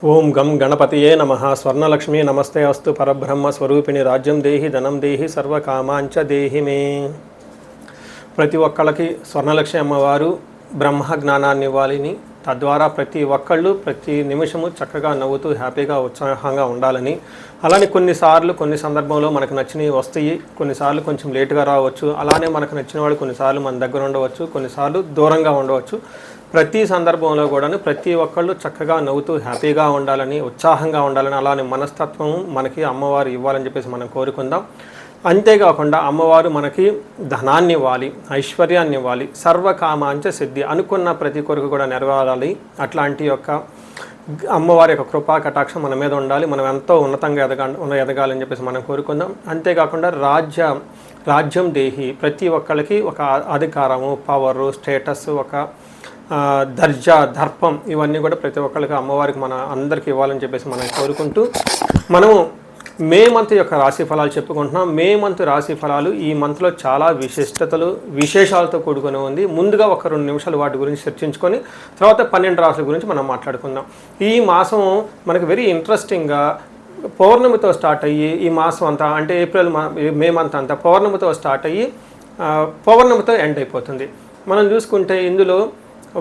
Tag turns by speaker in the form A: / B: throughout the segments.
A: ఓం గం గణపతియే నమః. స్వర్ణలక్ష్మీ నమస్తే అస్తు. పరబ్రహ్మ స్వరూపిణి రాజ్యం దేహి ధనం దేహి సర్వకామాంచ దేహి మే. ప్రతి ఒక్కళ్ళకి స్వర్ణలక్ష్మి అమ్మవారు బ్రహ్మ జ్ఞానాన్ని ఇవ్వాలని, తద్వారా ప్రతి ఒక్కళ్ళు ప్రతి నిమిషము చక్కగా నవ్వుతూ హ్యాపీగా ఉత్సాహంగా ఉండాలని, అలానే కొన్ని సందర్భంలో మనకు నచ్చినవి వస్తాయి, కొన్నిసార్లు కొంచెం లేటుగా రావచ్చు. అలానే మనకు నచ్చిన వాళ్ళు కొన్నిసార్లు మన దగ్గర ఉండవచ్చు, కొన్నిసార్లు దూరంగా ఉండవచ్చు. ప్రతి సందర్భంలో కూడా ప్రతి ఒక్కళ్ళు చక్కగా నవ్వుతూ హ్యాపీగా ఉండాలని, ఉత్సాహంగా ఉండాలని, అలానే మనస్తత్వం మనకి అమ్మవారు ఇవ్వాలని చెప్పేసి మనం కోరుకుందాం. అంతేకాకుండా అమ్మవారు మనకి ధనాన్ని ఇవ్వాలి, ఐశ్వర్యాన్ని ఇవ్వాలి, సర్వకామాంచ సిద్ధి, అనుకున్న ప్రతి కొరకు కూడా నెరవేరాలి. అట్లాంటి యొక్క అమ్మవారి యొక్క కృపా కటాక్షం మన మీద ఉండాలి. మనం ఎంతో ఉన్నతంగా ఎదగాలని చెప్పేసి మనం కోరుకుందాం. అంతేకాకుండా రాజ్యం దేహి, ప్రతి ఒక్కళ్ళకి ఒక అధికారము, పవరు, స్టేటస్, ఒక దర్జా, దర్పం, ఇవన్నీ కూడా ప్రతి ఒక్కరికి అమ్మవారికి మన అందరికీ ఇవ్వాలని చెప్పేసి మనం కోరుకుంటూ మనము మే మంత్ యొక్క రాశి ఫలాలు చెప్పుకుంటున్నాం. మే మంత్ రాశి ఫలాలు ఈ మంత్లో చాలా విశేషాలతో కూడుకొని ఉంది. ముందుగా ఒక 2 నిమిషాలు వాటి గురించి చర్చించుకొని తర్వాత 12 రాశుల గురించి మనం మాట్లాడుకుందాం. ఈ మాసం మనకు వెరీ ఇంట్రెస్టింగ్గా పౌర్ణమితో స్టార్ట్ అయ్యి ఈ మాసం అంతా అంటే మే మంత్ అంతా పౌర్ణమితో స్టార్ట్ అయ్యి పౌర్ణమితో ఎండ్ అయిపోతుంది. మనం చూసుకుంటే ఇందులో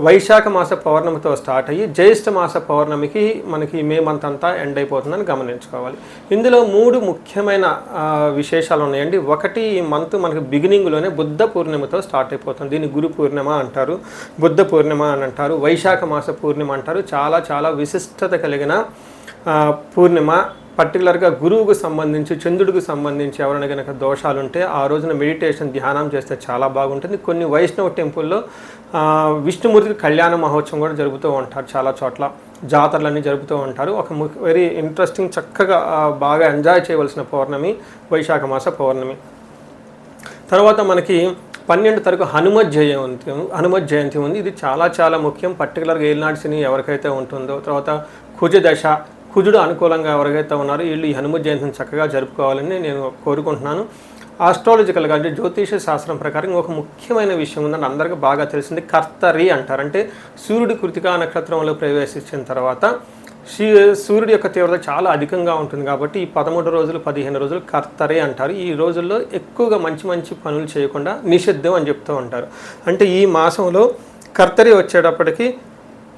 A: వైశాఖ మాస పౌర్ణమితో స్టార్ట్ అయ్యి జ్యేష్ఠ మాస పౌర్ణమికి మనకి మే మంత్ అంతా ఎండ్ అయిపోతుందని గమనించుకోవాలి. ఇందులో 3 ముఖ్యమైన విశేషాలు ఉన్నాయండి. ఒకటి, ఈ మంత్ మనకి బిగినింగ్లోనే బుద్ధ పూర్ణిమతో స్టార్ట్ అయిపోతుంది. దీన్ని గురు పూర్ణిమ అంటారు, బుద్ధ పూర్ణిమ అని అంటారు, వైశాఖ మాస పూర్ణిమ అంటారు. చాలా చాలా విశిష్టత కలిగిన పూర్ణిమ. పర్టికులర్గా గురువుకు సంబంధించి, చంద్రుడికి సంబంధించి ఎవరైనా కనుక దోషాలు ఉంటే ఆ రోజున మెడిటేషన్, ధ్యానం చేస్తే చాలా బాగుంటుంది. కొన్ని వైష్ణవ టెంపుల్లో విష్ణుమూర్తికి కళ్యాణ మహోత్సవం కూడా జరుపుతూ ఉంటారు. చాలా చోట్ల జాతరలన్నీ జరుపుతూ ఉంటారు. ఒక వెరీ ఇంట్రెస్టింగ్, చక్కగా బాగా ఎంజాయ్ చేయవలసిన పౌర్ణమి వైశాఖ మాస పౌర్ణమి. తర్వాత మనకి 12 తారీఖు హనుమత్ జయంతి ఉంది. ఇది చాలా చాలా ముఖ్యం. పర్టికులర్గా ఏలినాటి శని ఎవరికైతే ఉంటుందో, తర్వాత కుజదశ, కుజుడు అనుకూలంగా ఎవరికైతే ఉన్నారో వీళ్ళు ఈ హనుమత్ జయంతిని చక్కగా జరుపుకోవాలని నేను కోరుకుంటున్నాను. ఆస్ట్రాలజికల్గా అంటే జ్యోతిష శాస్త్రం ప్రకారం ఒక ముఖ్యమైన విషయం ఉందని అందరికీ బాగా తెలిసింది, కర్తరి అంటారు. అంటే సూర్యుడి కృతికా నక్షత్రంలో ప్రవేశించిన తర్వాత సూర్యుడి యొక్క తీవ్రత చాలా అధికంగా ఉంటుంది కాబట్టి ఈ 13 రోజులు 15 రోజులు కర్తరి అంటారు. ఈ రోజుల్లో ఎక్కువగా మంచి మంచి పనులు చేయకుండా నిషిద్ధం అని చెప్తూ ఉంటారు. అంటే ఈ మాసంలో కర్తరి వచ్చేటప్పటికి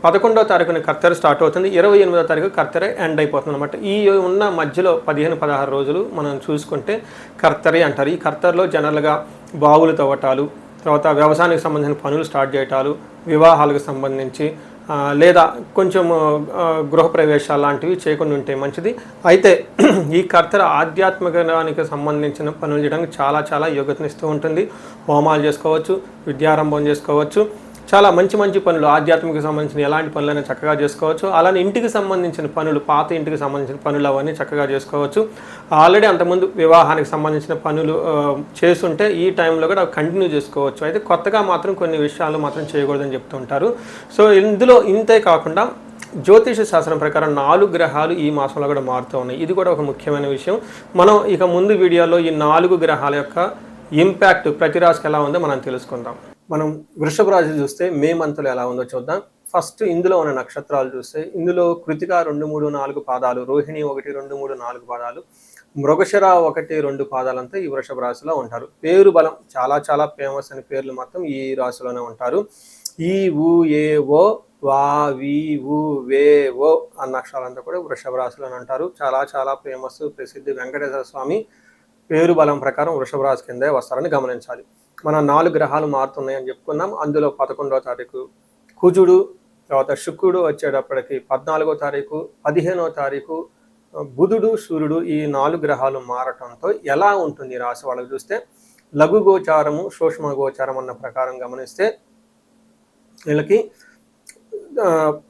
A: 11వ తారీఖున కర్తరి స్టార్ట్ అవుతుంది, 28వ తారీఖు కర్తరి ఎండ్ అయిపోతుంది అనమాట. ఈ ఉన్న మధ్యలో 15-16 రోజులు మనం చూసుకుంటే కర్తరి అంటారు. ఈ కర్తరిలో జనరల్గా బావులు తవ్వటాలు, తర్వాత వ్యవసాయానికి సంబంధించిన పనులు స్టార్ట్ చేయటాలు, వివాహాలకు సంబంధించి లేదా కొంచెం గృహప్రవేశాలు లాంటివి చేయకుండా ఉంటే మంచిది. అయితే ఈ కర్తరి ఆధ్యాత్మికానికి సంబంధించిన పనులు చేయడానికి చాలా చాలా యోగ్యతనిస్తూ ఉంటుంది. హోమాలు చేసుకోవచ్చు, విద్యారంభం చేసుకోవచ్చు, చాలా మంచి మంచి పనులు, ఆధ్యాత్మిక సంబంధించిన ఎలాంటి పనులైనా చక్కగా చేసుకోవచ్చు. అలానే ఇంటికి సంబంధించిన పనులు, పాత ఇంటికి సంబంధించిన పనులు అవన్నీ చక్కగా చేసుకోవచ్చు. ఆల్రెడీ అంతకుముందు వివాహానికి సంబంధించిన పనులు చేస్తుంటే ఈ టైంలో కూడా కంటిన్యూ చేసుకోవచ్చు. అయితే కొత్తగా మాత్రం కొన్ని విషయాలు మాత్రం చేయకూడదని చెప్తుంటారు. సో ఇందులో ఇంతే కాకుండా జ్యోతిష శాస్త్రం ప్రకారం 4 గ్రహాలు ఈ మాసంలో కూడా మారుతూ ఉన్నాయి. ఇది కూడా ఒక ముఖ్యమైన విషయం. మనం ఇక ముందు వీడియోలో ఈ 4 గ్రహాల యొక్క ఇంపాక్ట్ ప్రతి రాశికి ఎలా ఉందో మనం తెలుసుకుందాం. మనం వృషభ రాశి చూస్తే మే మంత్లో ఎలా ఉందో చూద్దాం. ఫస్ట్ ఇందులో ఉన్న నక్షత్రాలు చూస్తే ఇందులో కృతిక 2, 3, 4 పాదాలు, రోహిణి 1, 2, 3, 4 పాదాలు, మృగశిర 1, 2 పాదాలంతా ఈ వృషభ రాశిలో ఉంటారు. పేరు బలం చాలా చాలా ఫేమస్ అని పేర్లు మాత్రం ఈ రాశిలోనే ఉంటారు. ఈ ఊ ఏ ఓ వా వి ఊ వే ఓ అన్న అక్షరాలంతా కూడా వృషభ రాశిలోనే అంటారు. చాలా చాలా ఫేమస్, ప్రసిద్ధి వెంకటేశ్వర స్వామి పేరు బలం ప్రకారం వృషభ రాశి కిందే వస్తారని గమనించాలి. మన 4 గ్రహాలు మారుతున్నాయని చెప్పుకున్నాం. అందులో 11వ తారీఖు కుజుడు, తర్వాత శుక్రుడు వచ్చేటప్పటికి 14వ తారీఖు, 15వ తారీఖు బుధుడు, సూర్యుడు, ఈ 4 గ్రహాలు మారటంతో ఎలా ఉంటుంది ఈ రాశి వాళ్ళకి చూస్తే లఘు గోచారము, సూక్ష్మ గోచారం అన్న ప్రకారం గమనిస్తే వీళ్ళకి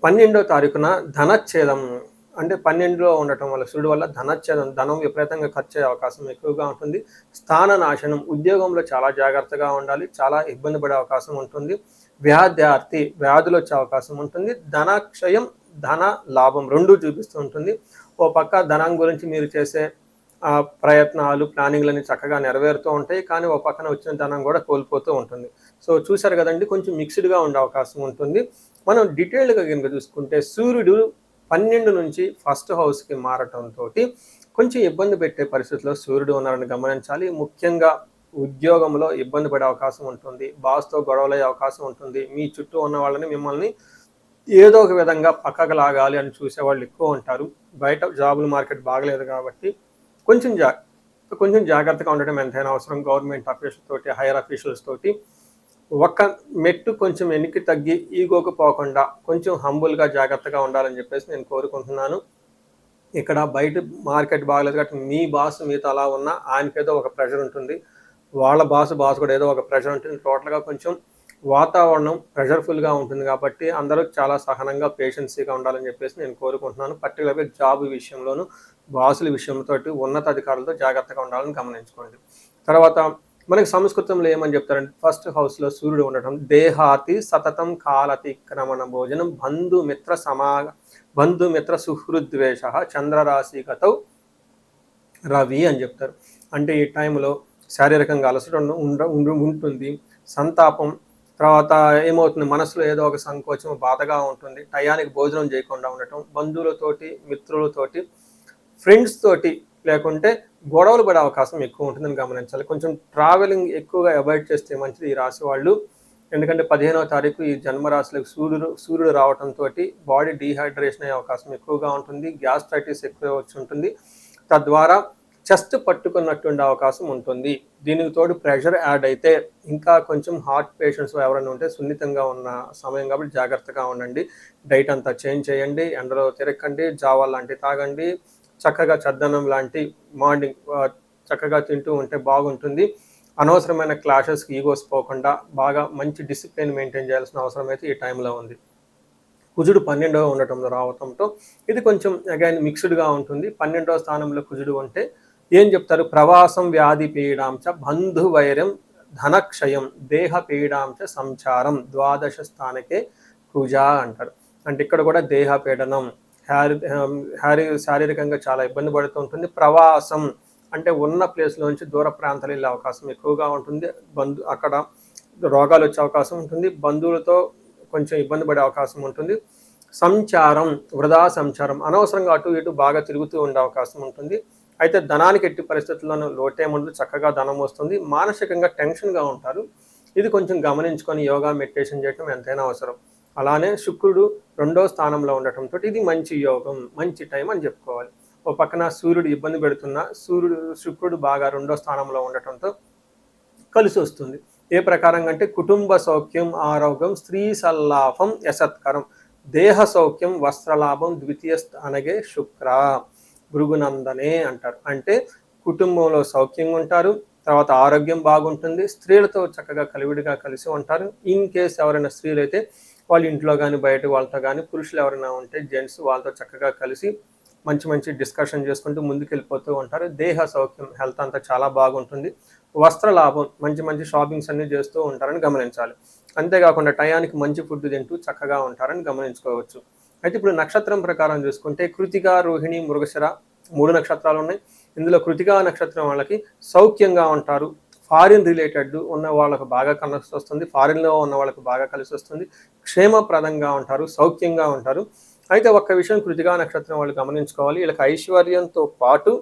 A: 12వ తారీఖున ధనచ్ఛేదం, అంటే 12లో ఉండటం వల్ల సూర్యుడు వల్ల ధనచ్ఛేదం, ధనం విపరీతంగా ఖర్చు అయ్యే అవకాశం ఎక్కువగా ఉంటుంది. స్థాన నాశనం, ఉద్యోగంలో చాలా జాగ్రత్తగా ఉండాలి, చాలా ఇబ్బంది పడే అవకాశం ఉంటుంది. వ్యాధులు వచ్చే అవకాశం ఉంటుంది. ధనక్షయం, ధన లాభం రెండూ చూపిస్తూ ఉంటుంది. ఓ పక్క ధనం గురించి మీరు చేసే ప్రయత్నాలు, ప్లానింగ్లన్నీ చక్కగా నెరవేరుతూ ఉంటాయి, కానీ ఓ పక్కన వచ్చిన ధనం కూడా కోల్పోతూ ఉంటుంది. సో చూసారు కదండి, కొంచెం మిక్స్డ్గా ఉండే అవకాశం ఉంటుంది. మనం డీటెయిల్డ్గా కనుక చూసుకుంటే సూర్యుడు 12 నుంచి ఫస్ట్ హౌస్కి మారటంతో కొంచెం ఇబ్బంది పెట్టే పరిస్థితిలో సూర్యుడు ఉన్నారని గమనించాలి. ముఖ్యంగా ఉద్యోగంలో ఇబ్బంది పడే అవకాశం ఉంటుంది, బాస్తో గొడవలయ్యే అవకాశం ఉంటుంది, మీ చుట్టూ ఉన్న వాళ్ళని మిమ్మల్ని ఏదో ఒక విధంగా పక్కకు లాగాలి అని చూసేవాళ్ళు ఎక్కువ ఉంటారు. బయట జాబుల మార్కెట్ బాగలేదు కాబట్టి కొంచెం కొంచెం జాగ్రత్తగా ఉండటం ఎంతైనా అవసరం. గవర్నమెంట్ అఫీషియల్స్ తోటి, హైయర్ అఫీషియల్స్ తోటి ఒక్క మెట్టు కొంచెం వెనక్కి తగ్గి ఈగోకు పోకుండా కొంచెం హంబుల్గా జాగ్రత్తగా ఉండాలని చెప్పేసి నేను కోరుకుంటున్నాను. ఇక్కడ బయట మార్కెట్ బాగలేదు కాబట్టి మీ బాస్ మీతో అలా ఉన్నా ఆయనకేదో ఒక ప్రెషర్ ఉంటుంది, వాళ్ళ బాస్ కూడా ఏదో ఒక ప్రెషర్ ఉంటుంది. టోటల్గా కొంచెం వాతావరణం ప్రెషర్ఫుల్గా ఉంటుంది కాబట్టి అందరూ చాలా సహనంగా పేషెన్సీగా ఉండాలని చెప్పేసి నేను కోరుకుంటున్నాను. పర్టికులర్గా జాబ్ విషయంలోనూ బాసుల విషయంతో ఉన్నతాధికారులతో జాగ్రత్తగా ఉండాలని గమనించుకోండి. తర్వాత మనకి సంస్కృతంలో ఏమని చెప్తారంటే ఫస్ట్ హౌస్లో సూర్యుడు ఉండటం దేహాతి సతతం కాలతిక్రమణ భోజనం బంధుమిత్ర సుహృద్వేష చంద్రరాశిగతౌ రవి అని చెప్తారు. అంటే ఈ టైంలో శారీరకంగా అలసట ఉంటుంది, సంతాపం, తర్వాత ఏమవుతుంది మనసులో ఏదో ఒక సంకోచం బాధగా ఉంటుంది, టయానికి భోజనం చేయకుండా ఉండటం, బంధువులతోటి మిత్రులతోటి ఫ్రెండ్స్ తోటి లేకుంటే గొడవలు పడే అవకాశం ఎక్కువ ఉంటుందని గమనించాలి. కొంచెం ట్రావెలింగ్ ఎక్కువగా అవాయిడ్ చేస్తే మంచిది ఈ రాశి వాళ్ళు. ఎందుకంటే 15వ తారీఖు ఈ జన్మరాశులకు సూర్యుడు రావడంతో బాడీ డీహైడ్రేషన్ అయ్యే అవకాశం ఎక్కువగా ఉంటుంది, గ్యాస్ట్రైటిస్ ఎక్కువ వచ్చి ఉంటుంది, తద్వారా చెస్ట్ పట్టుకున్నట్టు ఉండే అవకాశం ఉంటుంది. దీనికి తోడు ప్రెషర్ యాడ్ అయితే ఇంకా కొంచెం హార్ట్ పేషెంట్స్ ఎవరైనా ఉంటే సున్నితంగా ఉన్న సమయం కాబట్టి జాగ్రత్తగా ఉండండి. డైట్ అంతా చేంజ్ చేయండి, ఎండలో తిరగండి, జావా లాంటివి తాగండి, చక్కగా చద్దన్నం లాంటి మార్నింగ్ చక్కగా తింటూ ఉంటే బాగుంటుంది. అనవసరమైన క్లాషెస్కి ఈగోస్ పోకుండా బాగా మంచి డిసిప్లిన్ మెయింటైన్ చేయాల్సిన అవసరం అయితే ఈ టైంలో ఉంది. కుజుడు 12వ ఉండటంలో రావటంతో ఇది కొంచెం అగైన్ మిక్స్డ్గా ఉంటుంది. 12వ స్థానంలో కుజుడు ఉంటే ఏం చెప్తారు, ప్రవాసం వ్యాధి పీడాంచ బంధువైర్యం ధనక్షయం దేహ పీడాంచ సంచారం ద్వాదశ స్థానకే కుజ అంటారు. అంటే ఇక్కడ కూడా దేహ పీడనం, శారీరకంగా చాలా ఇబ్బంది పడుతూ ఉంటుంది. ప్రవాసం అంటే ఉన్న ప్లేస్లోంచి దూర ప్రాంతాలు వెళ్ళే అవకాశం ఎక్కువగా ఉంటుంది, అక్కడ రోగాలు వచ్చే అవకాశం ఉంటుంది, బంధువులతో కొంచెం ఇబ్బంది పడే అవకాశం ఉంటుంది. సంచారం వృధా సంచారం, అనవసరంగా అటు ఇటు బాగా తిరుగుతూ ఉండే అవకాశం ఉంటుంది. అయితే ధనానికి ఎట్టి పరిస్థితుల్లోనూ లోటేముందు, చక్కగా ధనం వస్తుంది. మానసికంగా టెన్షన్గా ఉంటారు, ఇది కొంచెం గమనించుకొని యోగా మెడిటేషన్ చేయడం ఎంతైనా అవసరం. అలానే శుక్రుడు 2వ స్థానంలో ఉండటంతో ఇది మంచి యోగం, మంచి టైం అని చెప్పుకోవాలి. ఓ పక్కన సూర్యుడు ఇబ్బంది పెడుతున్నా శుక్రుడు బాగా 2వ స్థానంలో ఉండటంతో కలిసి వస్తుంది. ఏ ప్రకారంగా అంటే కుటుంబ సౌఖ్యం ఆరోగ్యం స్త్రీ సల్లాభం యశత్కరం దేహ సౌఖ్యం వస్త్రలాభం ద్వితీయ స్థానగే శుక్ర భృగునందనే అంటారు. అంటే కుటుంబంలో సౌఖ్యంగా ఉంటారు, తర్వాత ఆరోగ్యం బాగుంటుంది, స్త్రీలతో చక్కగా కలివిడిగా కలిసి ఉంటారు. ఇన్ కేస్ ఎవరైనా స్త్రీలు అయితే వాళ్ళ ఇంట్లో కానీ బయట వాళ్ళతో కానీ, పురుషులు ఎవరైనా ఉంటే జెంట్స్ వాళ్ళతో చక్కగా కలిసి మంచి మంచి డిస్కషన్ చేసుకుంటూ ముందుకు వెళ్ళిపోతూ ఉంటారు. దేహ సౌఖ్యం హెల్త్ అంతా చాలా బాగుంటుంది. వస్త్ర లాభం, మంచి మంచి షాపింగ్స్ అన్నీ చేస్తూ ఉంటారని గమనించాలి. అంతేకాకుండా టయానికి మంచి ఫుడ్ తింటూ చక్కగా ఉంటారని గమనించుకోవచ్చు. అయితే ఇప్పుడు నక్షత్రం ప్రకారం చూసుకుంటే కృతిక, రోహిణి, మృగశిర 3 నక్షత్రాలు ఉన్నాయి. ఇందులో కృతికా నక్షత్రం వాళ్ళకి సౌఖ్యంగా ఉంటారు, ఫారిన్ రిలేటెడ్ ఉన్న వాళ్ళకు బాగా కలిసి వస్తుంది, ఫారిన్లో ఉన్న వాళ్ళకు బాగా కలిసి వస్తుంది, క్షేమప్రదంగా ఉంటారు, సౌఖ్యంగా ఉంటారు. అయితే ఒక్క విషయం కృతికా నక్షత్రం వాళ్ళు గమనించుకోవాలి, వీళ్ళకి ఐశ్వర్యంతో పాటు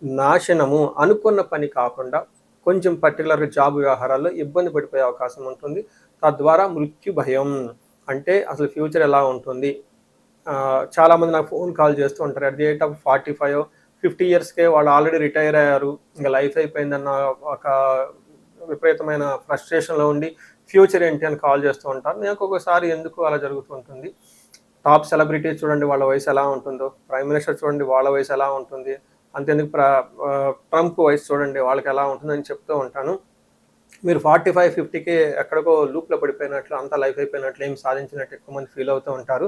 A: నాశనము, అనుకున్న పని కాకుండా కొంచెం పర్టికులర్గా జాబ్ వ్యవహారాల్లో ఇబ్బంది పడిపోయే అవకాశం ఉంటుంది. తద్వారా మృత్యు భయం, అంటే అసలు ఫ్యూచర్ ఎలా ఉంటుంది. చాలామంది నాకు ఫోన్ కాల్ చేస్తూ ఉంటారు, అట్ ది ఏజ్ ఆఫ్ 45-50 ఇయర్స్కే వాళ్ళు ఆల్రెడీ రిటైర్ అయ్యారు, ఇంకా లైఫ్ అయిపోయిందన్న ఒక విపరీతమైన ఫ్రస్ట్రేషన్లో ఉండి ఫ్యూచర్ ఏంటి అని కాల్ చేస్తూ ఉంటారు. నాకు ఒకసారి ఎందుకు అలా జరుగుతూ ఉంటుంది, టాప్ సెలబ్రిటీస్ చూడండి వాళ్ళ వయసు ఎలా ఉంటుందో, ప్రైమ్ మినిస్టర్ చూడండి వాళ్ళ వయసు ఎలా ఉంటుంది, అంతేందుకు ట్రంప్ వయసు చూడండి వాళ్ళకి ఎలా ఉంటుందని చెప్తూ ఉంటాను. మీరు 45-50కే ఎక్కడికో లూప్లో పడిపోయినట్లు, అంతా లైఫ్ అయిపోయినట్లు, ఏం సాధించినట్టు ఎక్కువ మంది ఫీల్ అవుతూ ఉంటారు.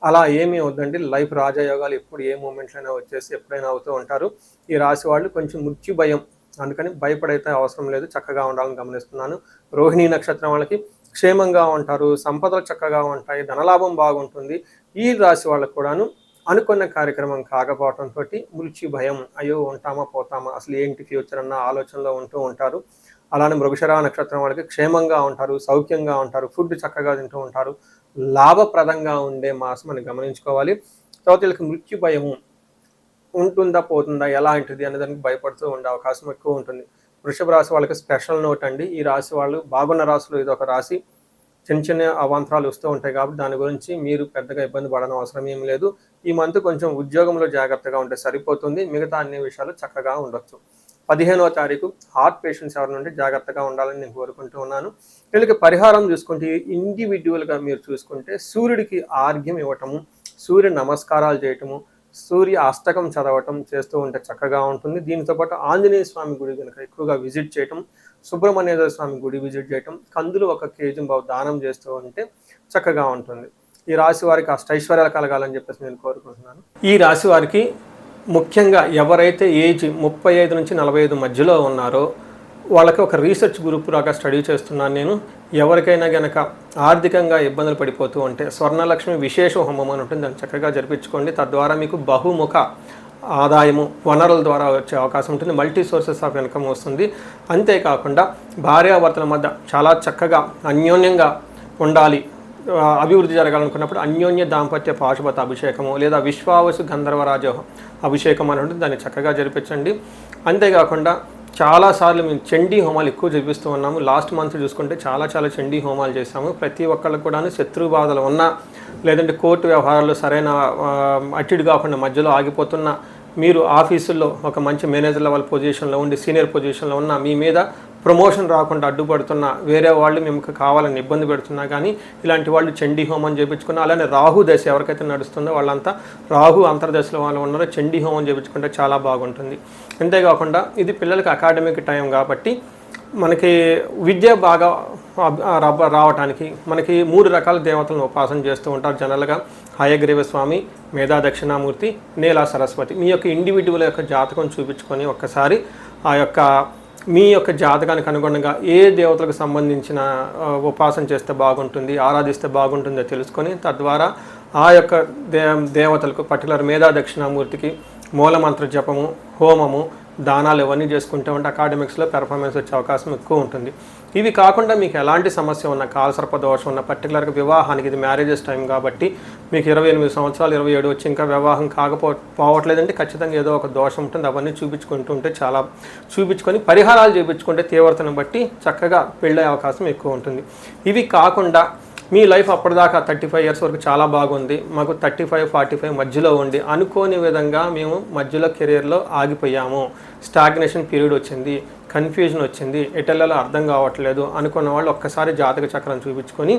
A: అలా ఏమీ అవుతుందండి, లైఫ్ రాజయోగాలు ఎప్పుడు ఏ మూమెంట్లైనా వచ్చేసి ఎప్పుడైనా అవుతూ ఉంటారు. ఈ రాశి వాళ్ళు కొంచెం మృత్యు భయం, అందుకని భయపడైతే అవసరం లేదు, చక్కగా ఉండాలని గమనిస్తున్నాను. రోహిణీ నక్షత్రం వాళ్ళకి క్షేమంగా ఉంటారు, సంపదలు చక్కగా ఉంటాయి, ధనలాభం బాగుంటుంది. ఈ రాశి వాళ్ళకు కూడాను అనుకున్న కార్యక్రమం కాకపోవడంతో మృత్యు భయం, అయ్యో ఉంటామా పోతామా, అసలు ఏంటి ఫ్యూచర్ అన్న ఆలోచనలో ఉంటూ ఉంటారు. అలానే మృగశిర నక్షత్రం వాళ్ళకి క్షేమంగా ఉంటారు, సౌఖ్యంగా ఉంటారు, ఫుడ్ చక్కగా తింటూ ఉంటారు, లాభప్రదంగా ఉండే మాసం అని గమనించుకోవాలి. తర్వాత వీళ్ళకి మృత్యు భయము ఉంటుందా పోతుందా ఎలాంటిది అనే దానికి భయపడుతూ ఉండే అవకాశం ఎక్కువ ఉంటుంది. వృషభ రాశి వాళ్ళకి స్పెషల్ నోట్ అండి. ఈ రాశి వాళ్ళు బాగున్న రాశిలో ఇది ఒక రాశి. చిన్న చిన్న అవాంతరాలు వస్తూ ఉంటాయి కాబట్టి దాని గురించి మీరు పెద్దగా ఇబ్బంది పడడం అవసరం ఏం లేదు. ఈ మంత్ కొంచెం ఉద్యోగంలో జాగ్రత్తగా ఉంటే సరిపోతుంది. మిగతా అన్ని విషయాలు చక్కగా ఉండొచ్చు. 15వ తారీఖు హార్ట్ పేషెంట్స్ ఎవరి నుండి జాగ్రత్తగా ఉండాలని నేను కోరుకుంటూ ఉన్నాను. వీళ్ళకి పరిహారం చూసుకుంటే ఇండివిజువల్గా మీరు చూసుకుంటే సూర్యుడికి ఆర్ఘ్యం ఇవ్వటము, సూర్య నమస్కారాలు చేయటము, సూర్య అష్టకం చదవటం చేస్తూ ఉంటే చక్కగా ఉంటుంది. దీనితో పాటు ఆంజనేయ స్వామి గుడి కనుక ఎక్కువగా విజిట్ చేయటం, సుబ్రహ్మణ్యేశ్వర స్వామి గుడి విజిట్ చేయటం, కందులు 1 కేజీ దానం చేస్తూ ఉంటే చక్కగా ఉంటుంది. ఈ రాశి వారికి అష్టైశ్వర్యాలు కలగాలని చెప్పేసి నేను కోరుకుంటున్నాను. ఈ రాశి వారికి ముఖ్యంగా ఎవరైతే ఏజ్ 35 నుంచి 45 మధ్యలో ఉన్నారో వాళ్ళకి ఒక రీసెర్చ్ గ్రూప్ లాగా స్టడీ చేస్తున్నాను నేను. ఎవరికైనా గనక ఆర్థికంగా ఇబ్బందులు పడిపోతూ ఉంటే స్వర్ణలక్ష్మి విశేష హోమం అని ఉంటుంది, దాన్ని చక్కగా జరిపించుకోండి. తద్వారా మీకు బహుముఖ ఆదాయము వనరుల ద్వారా వచ్చే అవకాశం ఉంటుంది. మల్టీ సోర్సెస్ ఆఫ్ ఇన్కమ్ వస్తుంది. అంతేకాకుండా భార్యాభర్తల మధ్య చాలా చక్కగా అన్యోన్యంగా ఉండాలి, అభివృద్ధి జరగాలనుకున్నప్పుడు అన్యోన్య దాంపత్య పాశుపత అభిషేకము లేదా విశ్వావసు గంధర్వరాజ అభిషేకం అని ఉంటుంది, దాన్ని చక్కగా జరిపించండి. అంతేకాకుండా చాలాసార్లు మేము చండీ హోమాలు ఎక్కువ జరిపిస్తూ ఉన్నాము. లాస్ట్ మంత్ చూసుకుంటే చాలా చండీ హోమాలు చేసాము. ప్రతి ఒక్కళ్ళు కూడా శత్రు బాధలు ఉన్నా, లేదంటే కోర్టు వ్యవహారాలు సరైన అట్టిడు కాకుండా మధ్యలో ఆగిపోతున్న, మీరు ఆఫీసుల్లో ఒక మంచి మేనేజర్ లెవెల్ పొజిషన్లో ఉండి సీనియర్ పొజిషన్లో ఉన్న, మీ మీద ప్రమోషన్ రాకుండా అడ్డుపడుతున్న వేరే వాళ్ళు మీకు కావాలని ఇబ్బంది పెడుతున్నా కానీ ఇలాంటి వాళ్ళు చండీ హోమం చేయించుకున్న, అలానే రాహు దశ ఎవరికైతే నడుస్తుందో వాళ్ళంతా రాహు అంతర్దశలో వాళ్ళు ఉన్నారో చండీ హోమం చేయించుకుంటే చాలా బాగుంటుంది. అంతేకాకుండా ఇది పిల్లలకి అకాడమిక్ టైం కాబట్టి మనకి విద్య బాగా రావడానికి మనకి 3 రకాల దేవతలను ఉపాసన చేస్తూ ఉంటారు జనరల్గా. హయగ్రీవ స్వామి, మేధా దక్షిణామూర్తి, నీలా సరస్వతి. మీ యొక్క ఇండివిజువల్ యొక్క జాతకం చూపించుకొని ఒక్కసారి ఆ యొక్క మీ యొక్క జాతకానికి అనుగుణంగా ఏ దేవతలకు సంబంధించిన ఉపాసన చేస్తే బాగుంటుంది, ఆరాధిస్తే బాగుంటుందో తెలుసుకొని తద్వారా ఆ యొక్క దేవతలకు పర్టికులర్ మేధా దక్షిణామూర్తికి మూలమంత్ర జపము, హోమము, దానాలు ఇవన్నీ చేసుకుంటూ ఉంటే అకాడమిక్స్లో పెర్ఫార్మెన్స్ వచ్చే అవకాశం ఎక్కువ ఉంటుంది. ఇవి కాకుండా మీకు ఎలాంటి సమస్య ఉన్న, కాలసర్ప దోషం ఉన్న, పర్టికులర్గా వివాహానికి ఇది మ్యారేజెస్ టైం కాబట్టి మీకు 28 సంవత్సరాలు 27 వచ్చి ఇంకా వివాహం పోవట్లేదంటే ఖచ్చితంగా ఏదో ఒక దోషం ఉంటుంది. అవన్నీ చూపించుకుంటూ ఉంటే చాలా చూపించుకొని పరిహారాలు చేయించుకుంటే తీవ్రతను బట్టి చక్కగా పెళ్ళే అవకాశం ఎక్కువ ఉంటుంది. ఇవి కాకుండా మీ లైఫ్ అప్పటిదాకా 35 ఇయర్స్ వరకు చాలా బాగుంది, మాకు 35-45 మధ్యలో ఉండి అనుకోని విధంగా మేము మధ్యలో కెరీర్లో ఆగిపోయాము, స్టాగ్నేషన్ పీరియడ్ వచ్చింది, కన్ఫ్యూజన్ వచ్చింది, ఎటెల్లలో అర్థం కావట్లేదు అనుకున్న వాళ్ళు ఒక్కసారి జాతక చక్రం చూపించుకొని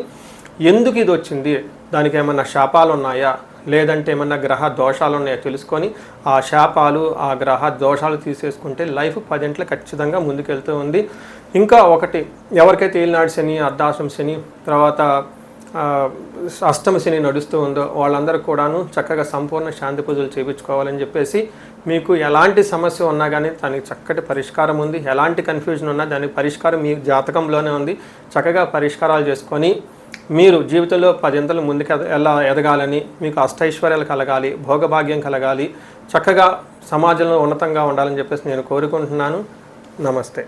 A: ఎందుకు ఇది వచ్చింది, దానికి ఏమన్నా శాపాలు ఉన్నాయా, లేదంటే ఏమన్నా గ్రహ దోషాలు ఉన్నాయో తెలుసుకొని ఆ శాపాలు ఆ గ్రహ దోషాలు తీసేసుకుంటే లైఫ్ 10 ఇంట్లో ఖచ్చితంగా ముందుకెళ్తూ ఉంది. ఇంకా ఒకటి, ఎవరికైతే ఏలినాడు శని, అర్ధాశ్రమ శని, తర్వాత అష్టమ శని నడుస్తూ ఉందో వాళ్ళందరూ కూడాను చక్కగా సంపూర్ణ శాంతి పూజలు చేయించుకోవాలని చెప్పేసి, మీకు ఎలాంటి సమస్య ఉన్నా కానీ దానికి చక్కటి పరిష్కారం ఉంది. ఎలాంటి కన్ఫ్యూజన్ ఉన్నా దానికి పరిష్కారం మీ జాతకంలోనే ఉంది. చక్కగా పరిష్కారాలు చేసుకొని మీరు జీవితంలో 10 ఇంతలు ముందుకు ఎలా ఎదగాలని, మీకు అష్టైశ్వర్యాలు కలగాలి, భోగభాగ్యం కలగాలి, చక్కగా సమాజంలో ఉన్నతంగా ఉండాలని చెప్పేసి నేను కోరుకుంటున్నాను. నమస్తే.